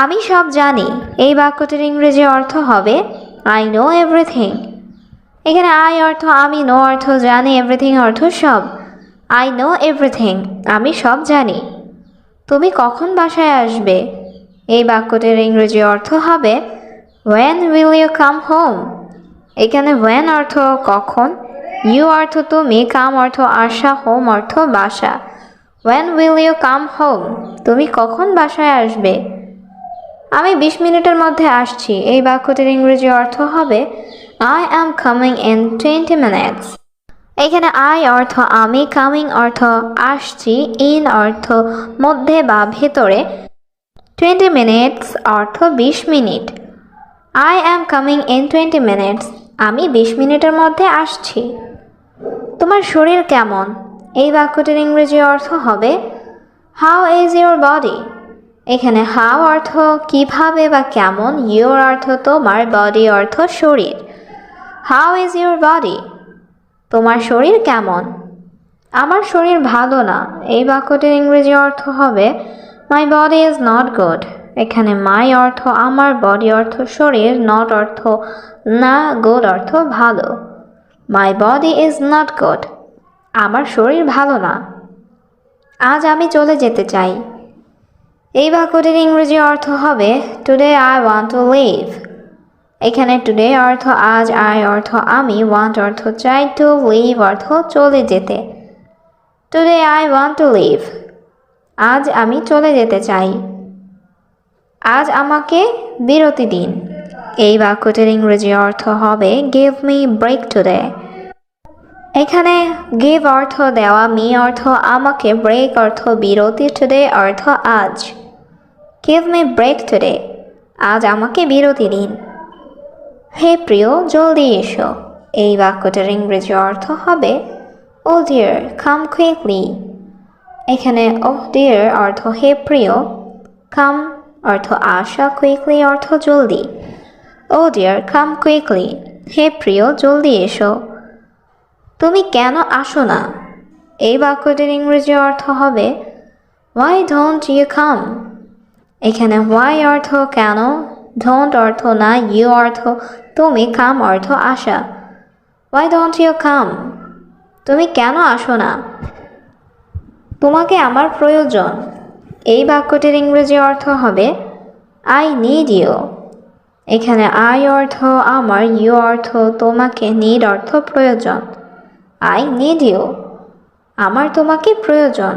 আমি সব জানি এই বাক্যটির ইংরেজি অর্থ হবে আই নো এভরিথিং। এখানে আই অর্থ আমি, নো অর্থ জানি, এভরিথিং অর্থ সব। আই নো এভরিথিং, আমি সব জানি। তুমি কখন বাসায় আসবে? এই বাক্যটির ইংরেজি অর্থ হবে When will you come home? এখানে when অর্থ কখন, you অর্থ তুমি, come অর্থ আসা, home অর্থ বাসা। When will you come home? তুমি কখন বাসায় আসবে? আমি 20 মিনিটের মধ্যে আসছি। এই বাক্যটির ইংরেজি অর্থ হবে I am coming in 20 minutes. এখানে আই অর্থ আমি, কামিং অর্থ আসছি, ইন অর্থ মধ্যে বা ভেতরে, 20 মিনিটস অর্থ 20 minute. I am coming in 20 minutes, আমি 20 মিনিটের মধ্যে আসছি। তোমার শরীর কেমন? এই বাক্যটির ইংরেজি অর্থ হবে হাউ ইজ ইউর বডি। এখানে হাউ অর্থ কিভাবে বা কেমন, ইউর অর্থ তোমার, বডি অর্থ শরীর। How is your body? তোমার শরীর কেমন? আমার শরীর ভালো না। এই বাক্যটির ইংরেজি অর্থ হবে my body is not good. এখানে মাই অর্থ আমার, বডি অর্থ শরীর, নট অর্থ না, গুড অর্থ ভালো। My body is not good, আমার শরীর ভালো না। আজ আমি চলে যেতে চাই। এই বাক্যটির ইংরেজি অর্থ হবে today I want to leave. এখানে টুডে অর্থ আজ, আই অর্থ আমি, ওয়ান্ট অর্থ চাই, টু লিভ অর্থ চলে যেতে। Today I want to leave, আজ আমি চলে যেতে চাই। আজ আমাকে বিরতি দিন। এই বাক্যটির ইংরেজি অর্থ হবে গিভ মি ব্রেক টুডে। এখানে গিভ অর্থ দেওয়া, মি অর্থ আমাকে, ব্রেক অর্থ বিরতি, টুডে অর্থ আজ। গিভ মি ব্রেক টুডে, আজ আমাকে বিরতি দিন। হে প্রিয়, জলদি এসো। এই বাক্যটির ইংরেজি অর্থ হবে ও ডিয়ার কাম কুইকলি। এখানে ও ডিয়ার অর্থ হে প্রিয়, কাম অর্থ আসা, কুইকলি অর্থ জলদি। ও ডিয়ার কাম কুইকলি, হে প্রিয় জলদি এসো। তুমি কেন আসো না? এই বাক্যটির ইংরেজি অর্থ হবে হোয়াই ডোন্ট ইউ কাম। এখানে হোয়াই অর্থ কেন, ডোন্ট অর্থ না, ইউ অর্থ তুমি, কাম অর্থ আসা। হোয়াই ডোন্ট ইউ কাম, তুমি কেন আসো না? তোমাকে আমার প্রয়োজন। এই বাক্যটির ইংরেজি অর্থ হবে আই নিড ইউ। এখানে আই অর্থ আমার, ইউ অর্থ তোমাকে, নিড অর্থ প্রয়োজন। আই নিড ইউ, আমার তোমাকে প্রয়োজন।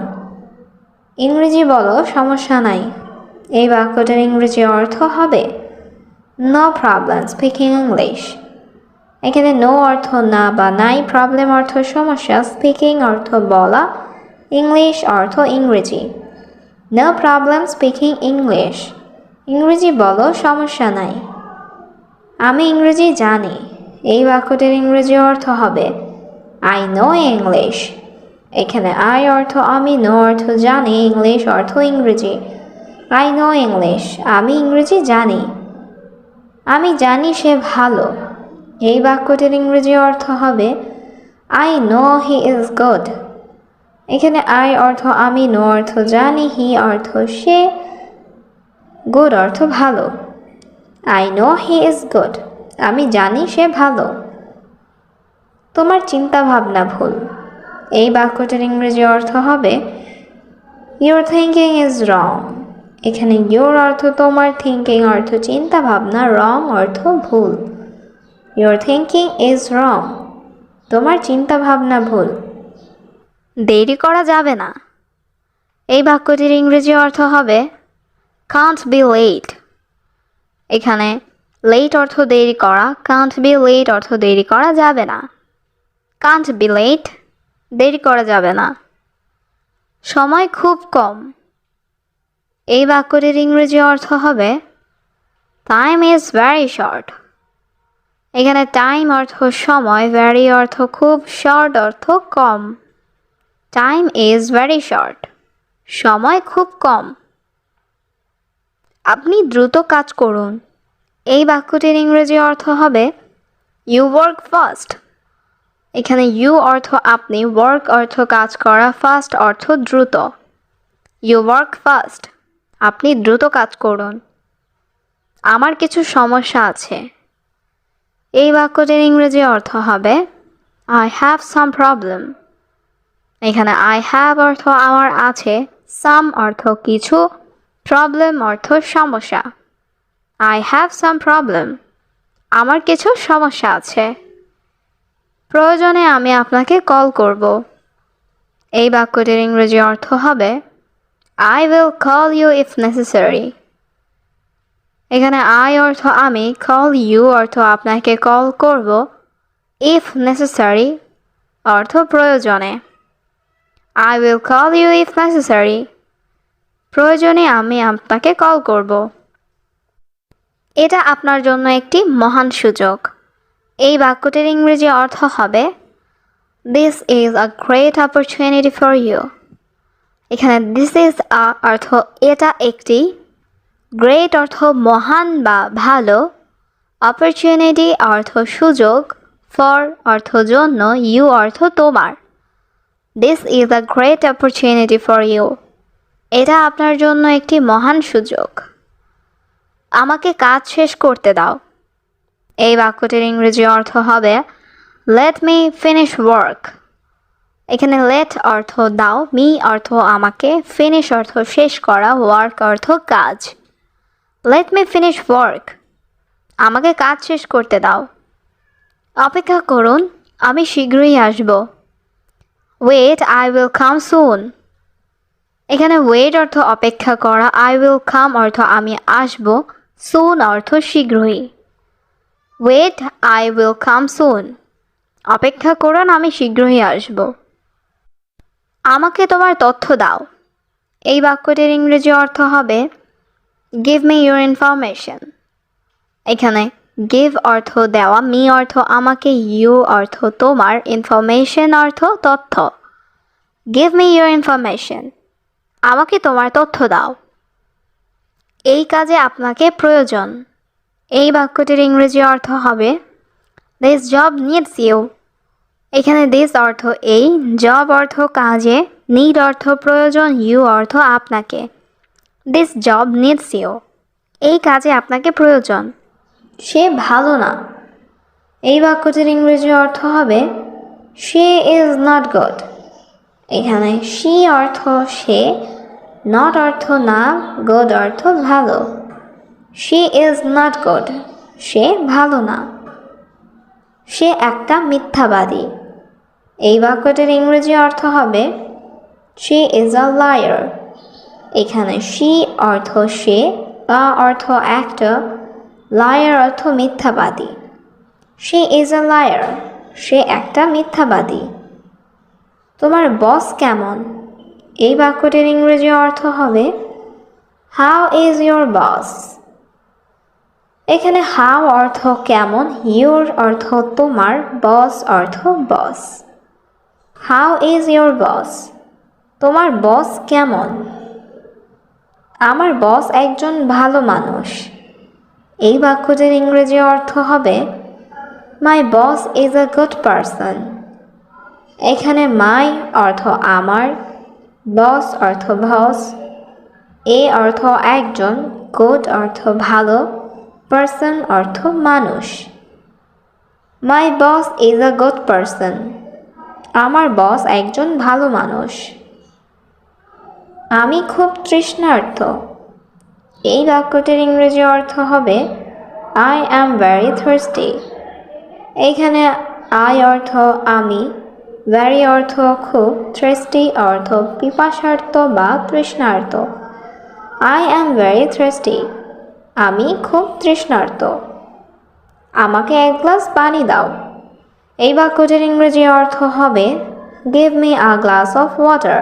ইংরেজি বলো, সমস্যা নাই। এই বাক্যটির ইংরেজি অর্থ হবে নো প্রবলেম স্পিকিং ইংলিশ। এখানে নো অর্থ না বা নাই, প্রবলেম অর্থ সমস্যা, স্পিকিং অর্থ বলা, ইংলিশ অর্থ ইংরেজি। নো প্রবলেম স্পিকিং ইংলিশ, ইংরেজি বলো, সমস্যা নাই। আমি ইংরেজি জানি। এই বাক্যটির ইংরেজি অর্থ হবে আই নো ইংলিশ। এখানে আই অর্থ আমি, নো অর্থ জানি, ইংলিশ অর্থ ইংরেজি। আই নো ইংলিশ, আমি ইংরেজি জানি। আমি জানি সে ভালো। এই বাক্যটির ইংরেজি অর্থ হবে I know he is good. এখানে আই অর্থ আমি, নো অর্থ জানি, হি অর্থ সে, গুড অর্থ ভালো। I know he is good, আমি জানি সে ভালো। তোমার চিন্তা ভাবনা ভুল। এই বাক্যটির ইংরেজি অর্থ হবে ইউর থিঙ্কিং ইজ রং। এখানে ইউর অর্থ তোমার, থিঙ্কিং অর্থ চিন্তা ভাবনা, রং অর্থ ভুল। ইউর থিঙ্কিং ইজ রং, তোমার চিন্তা ভাবনা ভুল। দেরি করা যাবে না। এই বাক্যটির ইংরেজি অর্থ হবে কান্ট বি লেট। এখানে লেট অর্থ দেরি করা, কান্ট বি লেট অর্থ দেরি করা যাবে না। কান্ট বি লেট, দেরি করা যাবে না। সময় খুব কম। এই বাক্যটির ইংরেজি অর্থ হবে টাইম ইজ ভেরি শর্ট। এখানে টাইম অর্থ সময়, ভেরি অর্থ খুব, শর্ট অর্থ কম। টাইম ইজ ভেরি শর্ট, সময় খুব কম। আপনি দ্রুত কাজ করুন। এই বাক্যটির ইংরেজি অর্থ হবে ইউ ওয়ার্ক ফাস্ট। এখানে ইউ অর্থ আপনি, ওয়ার্ক অর্থ কাজ করা, ফাস্ট অর্থ দ্রুত। ইউ ওয়ার্ক ফাস্ট, আপনি দ্রুত কাজ করুন। আমার কিছু সমস্যা আছে। এই বাক্যটির ইংরেজি অর্থ হবে I have some problem। এখানে I have অর্থ আমার আছে, some অর্থ কিছু, problem অর্থ সমস্যা। I have some problem। আমার কিছু সমস্যা আছে। প্রয়োজনে আমি আপনাকে কল করব। এই বাক্যটির ইংরেজি অর্থ হবে I will call you if necessary। এখানে I অর্থ আমি, call you অর্থ আপনাকে কল করব, if necessary অর্থ প্রয়োজনে। I will call you if necessary। প্রয়োজনে আমি আপনাকে কল করব। এটা আপনার জন্য একটি মহান সুযোগ। এই বাক্যটির ইংরেজি অর্থ হবে This is a great opportunity for you। এখানে this is a অর্থ এটা একটি, great অর্থ মহান বা ভালো, opportunity অর্থ সুযোগ, for অর্থ জন্য, you অর্থ তোমার। This is a great opportunity for you। এটা আপনার জন্য একটি মহান সুযোগ। আমাকে কাজ শেষ করতে দাও। এই বাক্যটির ইংরেজি অর্থ হবে Let me finish work। এখানে let অর্থ দাও, me অর্থ আমাকে, finish অর্থ শেষ করা, work অর্থ কাজ। Let me finish work। আমাকে কাজ শেষ করতে দাও। অপেক্ষা করুন, আমি শীঘ্রই আসব। Wait, I will come soon। এখানে wait অর্থ অপেক্ষা করা, I will come অর্থ আমি আসব, soon অর্থ শীঘ্রই। Wait, I will come soon। অপেক্ষা করুন, আমি শীঘ্রই আসব। আমাকে তোমার তথ্য দাও। এই বাক্যটির ইংরেজি অর্থ হবে Give me your information। এখানে give অর্থ দেওয়া, me অর্থ আমাকে, you অর্থ তোমার, information অর্থ তথ্য। Give me your information। আমাকে তোমার তথ্য দাও। এই কাজে আপনাকে প্রয়োজন। এই বাক্যটির ইংরেজি অর্থ হবে This job needs you। এখানে this অর্থ এই, job অর্থ কাজে, need অর্থ প্রয়োজন, you অর্থ আপনাকে। This job needs you। এই কাজে আপনাকে প্রয়োজন। সে ভালো না। এই বাক্যটির ইংরেজি অর্থ হবে She is not good। এখানে she অর্থ সে, not অর্থ না, good অর্থ ভালো। She is not good। সে ভালো না। সে একটা মিথ্যাবাদী। এই বাক্যটির ইংরেজি অর্থ হবে She is a liar। এখানে she অর্থ সে, a অর্থ একটা, liar অর্থ মিথ্যাবাদী। She is a liar। সে একটা মিথ্যাবাদী। তোমার বস কেমন? এই বাক্যটির ইংরেজি অর্থ হবে How is your boss? এখানে how অর্থ কেমন, your অর্থ তোমার, boss অর্থ বস। How is your boss? তোমার বস কেমন? আমার বস একজন ভালো মানুষ। এই বাক্যটির ইংরেজি অর্থ হবে My boss is a good person। এখানে my অর্থ আমার, boss অর্থ বস, a অর্থ একজন, good অর্থ ভালো, person অর্থ মানুষ। My boss is a good person। আমার বস একজন ভালো মানুষ। আমি খুব তৃষ্ণার্ত। এই বাক্যটির ইংরেজি অর্থ হবে I am very thirsty। এইখানে I অর্থ আমি, very অর্থ খুব, thirsty অর্থ পিপাসার্ত বা তৃষ্ণার্ত। I am very thirsty। আমি খুব তৃষ্ণার্ত। আমাকে এক গ্লাস পানি দাও। এই বাক্যটির ইংরেজি অর্থ হবে Give me a glass of water।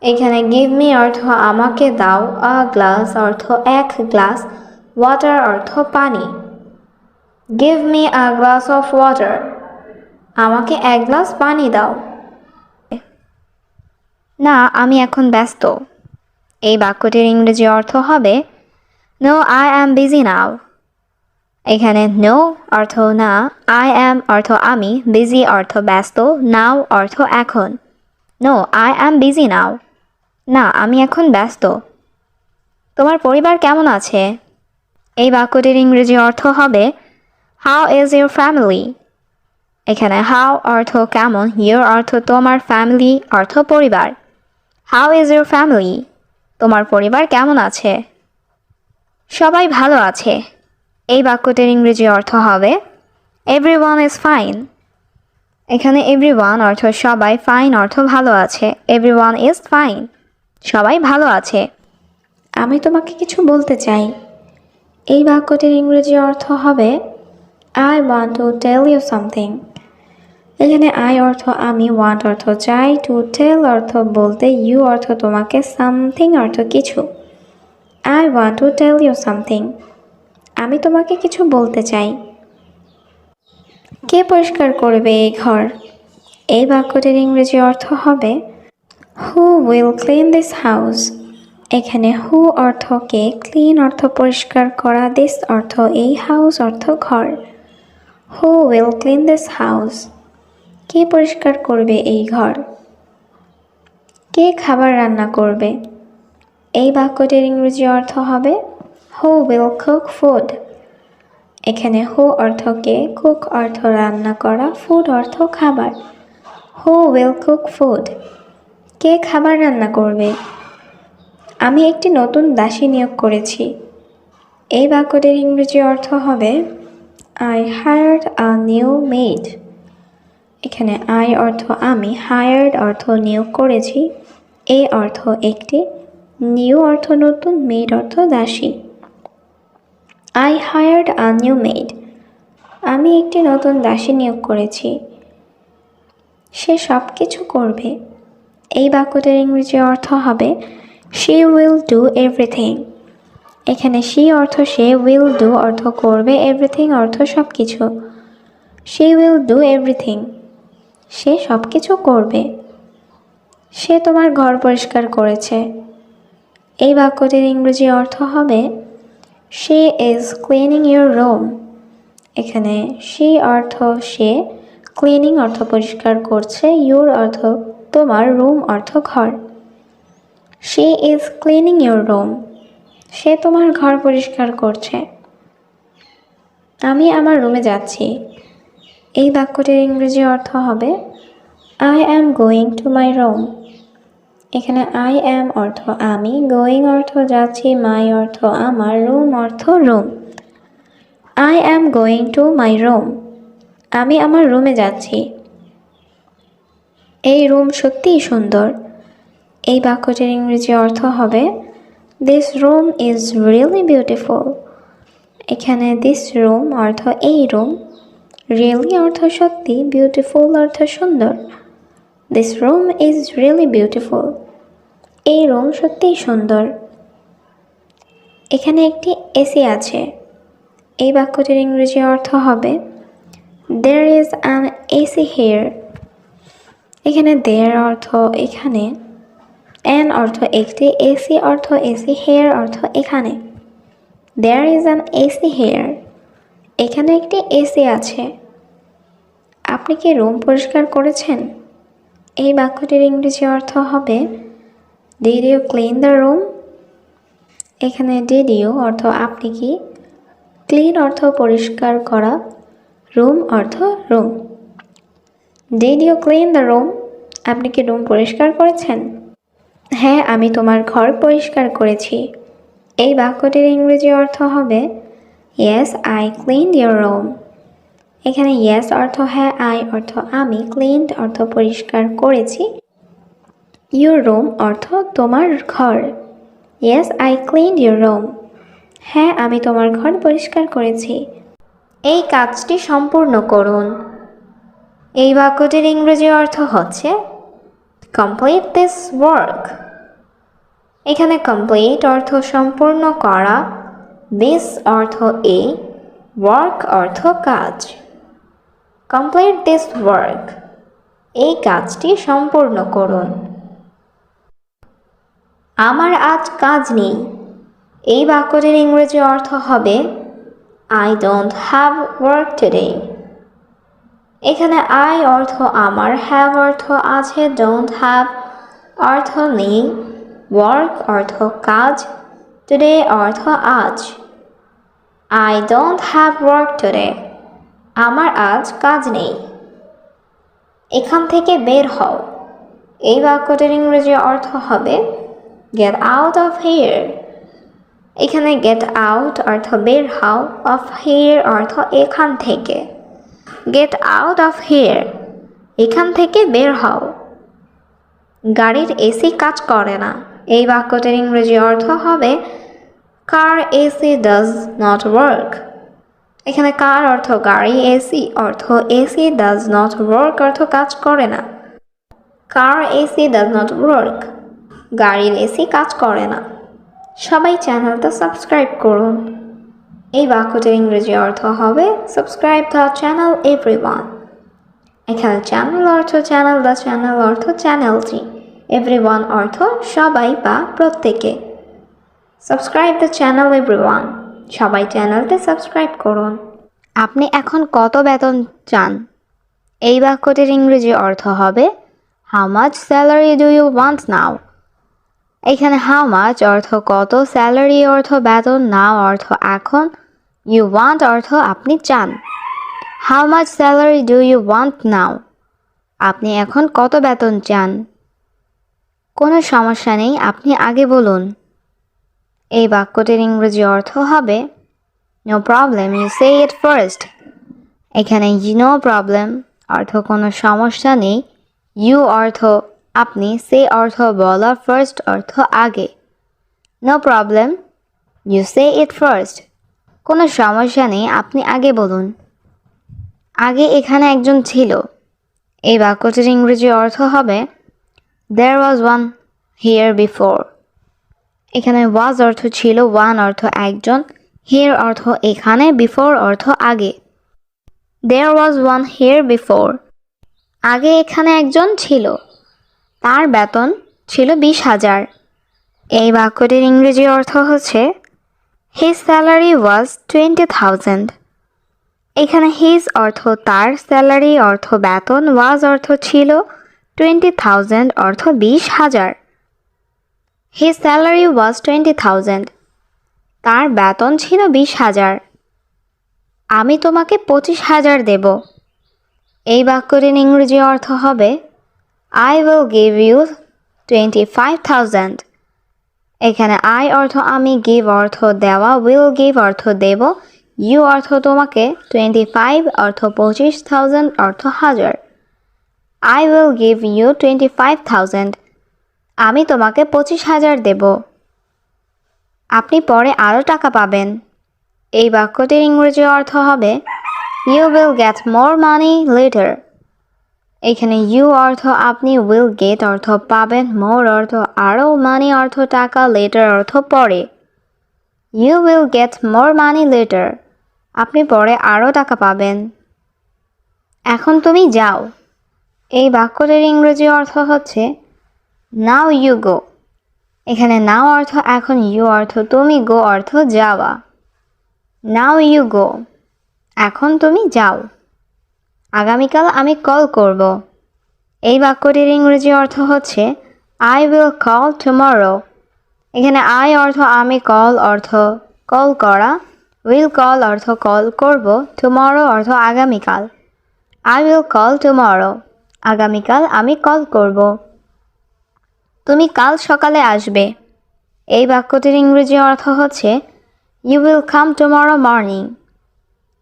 এখানে give me অর্থ আমাকে দাও, a glass অর্থ এক গ্লাস, water অর্থ পানি। Give me a glass of water। আমাকে এক গ্লাস পানি দাও। না, আমি এখন ব্যস্ত। এই বাক্যটির ইংরেজি অর্থ হবে No, I am busy now। এখানে no অর্থ না, I am অর্থ আমি, busy অর্থ ব্যস্ত, now অর্থ এখন। No, I am busy now। না, আমি এখন ব্যস্ত। তোমার পরিবার কেমন আছে? এই বাক্যটির ইংরেজি অর্থ হবে হাউ ইজ ইউর ফ্যামিলি। এখানে হাউ অর্থ কেমন, ইউর অর্থ তোমার, ফ্যামিলি অর্থ পরিবার। হাউ ইজ ইউর ফ্যামিলি, তোমার পরিবার কেমন আছে? সবাই ভালো আছে। এই বাক্যটির ইংরেজি অর্থ হবে এভরিওয়ান ইজ ফাইন। এখানে এভরিওয়ান অর্থ সবাই, ফাইন অর্থ ভালো আছে। এভরিওয়ান ইজ ফাইন, সবাই ভালো আছে। আমি তোমাকে কিছু বলতে চাই। এই বাক্যটির ইংরেজি অর্থ হবে I want to tell you something. এখানে আই অর্থ আমি, ওয়ান্ট অর্থ চাই, টু টেল অর্থ বলতে, ইউ অর্থ তোমাকে, সামথিং অর্থ কিছু। I want to tell you something, আমি তোমাকে কিছু বলতে চাই। কে পরিষ্কার করবে এই ঘর? এই বাক্যটির ইংরেজি অর্থ হবে হু উইল ক্লিন দিস হাউস। এখানে হু অর্থ কে, ক্লিন অর্থ পরিষ্কার করা, দিস অর্থ এই, হাউস অর্থ ঘর। Who will clean this house, কে পরিষ্কার করবে এই ঘর? কে খাবার রান্না করবে? এই বাক্যটির ইংরেজি অর্থ হবে হু উইল কুক ফুড। এখানে হু অর্থ কে, কুক অর্থ রান্না করা, ফুড অর্থ খাবার। হু উইল কুক ফুড, কে খাবার রান্না করবে? আমি একটি নতুন দাসী নিয়োগ করেছি। এই বাক্যটির ইংরেজি অর্থ হবে I hired a new made. এখানে আই অর্থ আমি, হায়ার্ড অর্থ নিয়োগ করেছি, এ অর্থ একটি, নিউ অর্থ নতুন, মেড অর্থ দাসী। I hired a new made, আমি একটি নতুন দাসী নিয়োগ করেছি। সে সব কিছু করবে। এই বাক্যটির ইংরেজি অর্থ হবে শি উইল ডু এভরিথিং। এখানে শি অর্থ সে, উইল ডু অর্থ করবে, এভরিথিং অর্থ সব কিছু। শি উইল ডু এভরিথিং, সে সব কিছু করবে। সে তোমার ঘর পরিষ্কার করেছে। এই বাক্যটির ইংরেজি অর্থ হবে she is cleaning your room. এখানে শি অর্থ সে, ক্লিনিং অর্থ পরিষ্কার করছে, ইউর অর্থ তোমার, রুম অর্থ ঘর। She is cleaning your room, সে তোমার ঘর পরিষ্কার করছে। আমি আমার রুমে যাচ্ছি। এই বাক্যটির ইংরেজি অর্থ হবে I am going to my room. এখানে আই অ্যাম অর্থ আমি, গোয়িং অর্থ যাচ্ছি, মাই অর্থ আমার, রুম অর্থ room. I am going to my room, আমি আমার রুমে যাচ্ছি। এই রুম সত্যিই সুন্দর। এই বাক্যটির ইংরেজি অর্থ হবে this room is really beautiful. এখানে দিস রুম অর্থ এই রুম, রিয়েলি অর্থ সত্যি, বিউটিফুল অর্থ সুন্দর। This room is really beautiful, এই রুম সত্যিই সুন্দর। এখানে একটি এসি আছে। এই বাক্যটির ইংরেজি অর্থ হবে there is an AC here. এখানে দেয়ার অর্থ এখানে, অ্যান অর্থ একটি, এসি অর্থ এসি, হেয়ার অর্থ এখানে। There is an AC here, এখানে একটি এসি আছে। আপনি কি রুম পরিষ্কার করেছেন? এই বাক্যটির ইংরেজি অর্থ হবে did you clean the room. এখানে ডিড ইউ অর্থ আপনি কি, ক্লিন অর্থ পরিষ্কার করা, রুম অর্থ room. Did you clean the room, আপনি কি রুম পরিষ্কার করেছেন? হ্যাঁ, আমি তোমার ঘর পরিষ্কার করেছি। এই বাক্যটির ইংরেজি অর্থ হবে yes I cleaned your room. এখানে ইয়েস অর্থ হ্যাঁ, আই অর্থ আমি, ক্লিনড অর্থ পরিষ্কার করেছি, ইউর রুম অর্থ তোমার ঘর। Yes I cleaned your room, হ্যাঁ আমি তোমার ঘর পরিষ্কার করেছি। এই কাজটি সম্পূর্ণ করুন। এই বাক্যটির ইংরেজি অর্থ হচ্ছে কমপ্লিট দিস ওয়ার্ক। এখানে কমপ্লিট অর্থ সম্পূর্ণ করা, দিস অর্থ এই, ওয়ার্ক অর্থ কাজ। কমপ্লিট দিস ওয়ার্ক, এই কাজটি সম্পূর্ণ করুন। আমার আজ কাজ নেই। এই বাক্যটির ইংরেজি অর্থ হবে I don't have work today. এখানে আই অর্থ আমার, হ্যাভ অর্থ আছে, ডোন্ট হ্যাভ অর্থ নেই, ওয়ার্ক অর্থ কাজ, টুডে অর্থ আজ। I don't have work today. আমার আজ কাজ নেই। এখান থেকে বের হও। এই বাক্যটির ইংরেজি অর্থ হবে get out of here। এখানে get out অর্থ বের হও, of here অর্থ এখান থেকে। get out of here, এখান থেকে বের হও। গাড়ির এসি কাজ করে না। এই বাক্যটির ইংরেজি অর্থ হবে car AC does not work। এখানে কার অর্থ গাড়ি, এসি অর্থ এসি does not work অর্থ কাজ করে না। car AC does not work, গাড়ির এসি কাজ করে না। সবাই চ্যানেলটা সাবস্ক্রাইব করুন। এই বাক্যটির ইংরেজি অর্থ হবে সাবস্ক্রাইব দ্য চ্যানেল এভরিওয়ান। এখানে চ্যানেল অর্থ চ্যানেল, দ্য চ্যানেল অর্থ চ্যানেলটি, এভরিওয়ান অর্থ সবাই বা প্রত্যেকে। সাবস্ক্রাইব দ্য চ্যানেল এভরিওয়ান, সবাই চ্যানেলটি সাবস্ক্রাইব করুন। আপনি এখন কত বেতন চান? এই বাক্যটির ইংরেজি অর্থ হবে how much salary do you want now. এখানে হাউ মাচ অর্থ কত, স্যালারি অর্থ বেতন, নাও অর্থ এখন, ইউ ওয়ান্ট অর্থ আপনি চান। How much salary do you want now, আপনি এখন কত বেতন চান? কোনো সমস্যা নেই, আপনি আগে বলুন। এই বাক্যটির ইংরেজি অর্থ হবে no problem, you say it first. এখানে নো প্রবলেম অর্থ কোনো সমস্যা নেই, ইউ অর্থ আপনি, সে অর্থ বলা, ফার্স্ট অর্থ আগে। No problem, you say it first, কোনো সমস্যা নেই, আপনি আগে বলুন। আগে এখানে একজন ছিল। এই বাক্যটির ইংরেজি অর্থ হবে there was one here before। এখানে was অর্থ ছিল, one অর্থ একজন, here অর্থ এখানে, before অর্থ আগে। there was one here before, আগে এখানে একজন ছিল, তার বেতন ছিল 20,000। এই বাক্যটির ইংরেজি অর্থ হচ্ছে his salary was 20,000। এখানে his অর্থ তার, স্যালারি অর্থ বেতন, was অর্থ ছিল, 20,000 অর্থ 20,000। his salary was 20,000, তার বেতন ছিল 20,000। আমি তোমাকে 25,000 দেব। এই বাক্যটির ইংরেজি অর্থ হবে I will give you 25,000। এখানে I অর্থ আমি, give অর্থ দেওয়া, will give অর্থ দেব, you অর্থ তোমাকে, 25 অর্থ 25,000 অর্থ হাজার। I will give you 25,000, আমি তোমাকে 25,000 দেব। আপনি পরে আরও টাকা পাবেন। এই বাক্যটির ইংরেজি অর্থ হবে you will get more money later। এখানে you অর্থ আপনি, will get অর্থ পাবেন, more অর্থ আরও, money অর্থ টাকা, later অর্থ পরে। you will get more money later, আপনি পরে আরও টাকা পাবেন। এখন তুমি যাও। এই বাক্যটির ইংরেজি অর্থ হচ্ছে now you go। এখানে now অর্থ এখন, you অর্থ তুমি, go অর্থ যাওয়া। now you go, এখন তুমি যাও। আগামীকাল আমি কল করব। এই বাক্যটির ইংরেজি অর্থ হচ্ছে I will call tomorrow। এখানে I অর্থ আমি, call অর্থ কল করা, will call অর্থ কল করব, tomorrow অর্থ আগামীকাল। I will call tomorrow, আগামীকাল আমি কল করব। তুমি কাল সকালে আসবে। এই বাক্যটির ইংরেজি অর্থ হচ্ছে You will come tomorrow morning।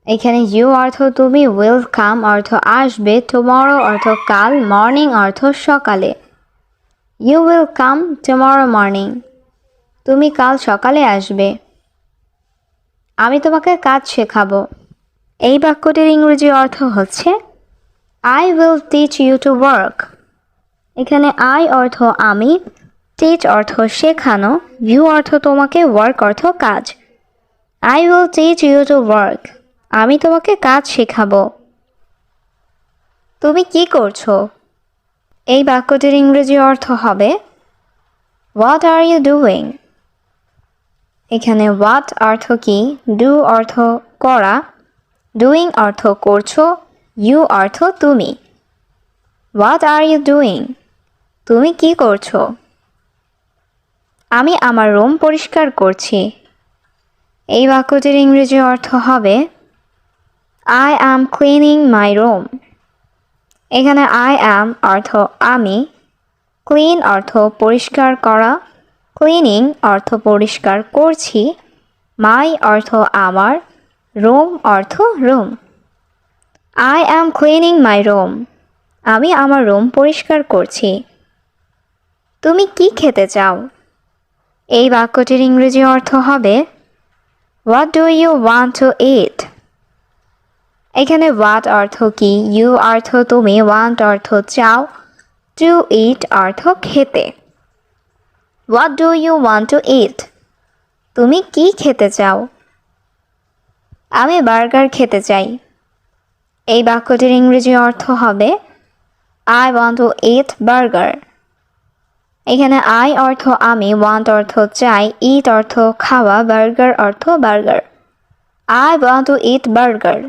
এখানে you অর্থ তুমি, will come অর্থ আসবে, tomorrow অর্থ কাল, morning অর্থ সকালে। You will come tomorrow morning, তুমি কাল সকালে আসবে। আমি তোমাকে কাজ শেখাবো। এই বাক্যটির ইংরেজি অর্থ হচ্ছে I will teach you to work। এখানে I অর্থ আমি, teach অর্থ শেখানো, you অর্থ তোমাকে, work অর্থ কাজ। I will teach you to work, আমি তোমাকে কাজ শেখাবো। তুমি কি করছো? এই বাক্যটির ইংরেজি অর্থ হবে What are you doing? এখানে what অর্থ কি, do অর্থ করা, doing অর্থ করছো, you অর্থ তুমি। What are you doing? তুমি কি করছো? আমি আমার রুম পরিষ্কার করছি। এই বাক্যটির ইংরেজি অর্থ হবে I am cleaning my room. এখানে আই অ্যাম অর্থ আমি, ক্লিন অর্থ পরিষ্কার করা, ক্লিনিং অর্থ পরিষ্কার করছি, মাই অর্থ আমার, রুম অর্থ room. I am cleaning my room. আমি আমার রুম পরিষ্কার করছি। তুমি কি খেতে চাও? এই বাক্যটির ইংরেজি অর্থ হবে what do you want to eat. এখানে হোয়াট অর্থ কি, ইউ অর্থ তুমি, ওয়ান্ট অর্থ চাও, টু ইট অর্থ খেতে। What do you want to eat? তুমি কি খেতে চাও? আমি বার্গার খেতে চাই। এই বাক্যটির ইংরেজি অর্থ হবে I want to it burger. এখানে আই অর্থ আমি, ওয়ান্ট অর্থ চাই, ইট অর্থ খাওয়া, বার্গার অর্থ burger. I want to it burger.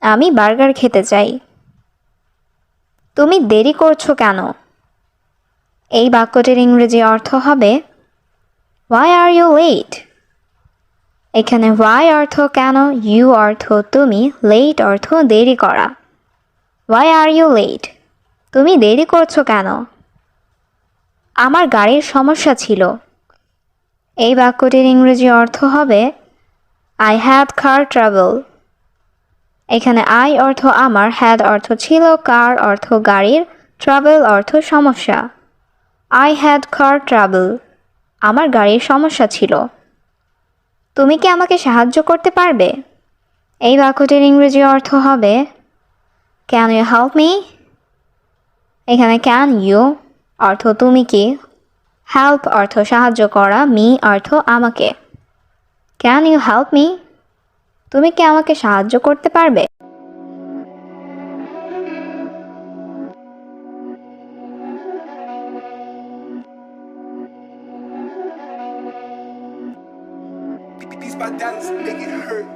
আমি বার্গার খেতে চাই। তুমি দেরি করছো কেন? এই বাক্যটির ইংরেজি অর্থ হবে হোয়াই আর ইউ লেট। এখানে হোয়াই অর্থ কেন, ইউ অর্থ তুমি, লেট অর্থ দেরি করা। Why are you late? তুমি দেরি করছো কেন? আমার গাড়ির সমস্যা ছিল। এই বাক্যটির ইংরেজি অর্থ হবে আই হ্যাড কার ট্রাবল। এখানে আই অর্থ আমার, হ্যাড অর্থ ছিল, কার অর্থ গাড়ির, ট্রাভেল অর্থ সমস্যা। I had car trouble. আমার গাড়ির সমস্যা ছিল। তুমি কি আমাকে সাহায্য করতে পারবে? এই বাক্যটির ইংরেজি অর্থ হবে ক্যান ইউ হেল্প মি। এখানে ক্যান ইউ অর্থ তুমি কি, হেল্প অর্থ সাহায্য করা, মি অর্থ আমাকে। Can you help me? তুমি কি আমাকে সাহায্য করতে পারবে? Beats by Dallas, make it hurt.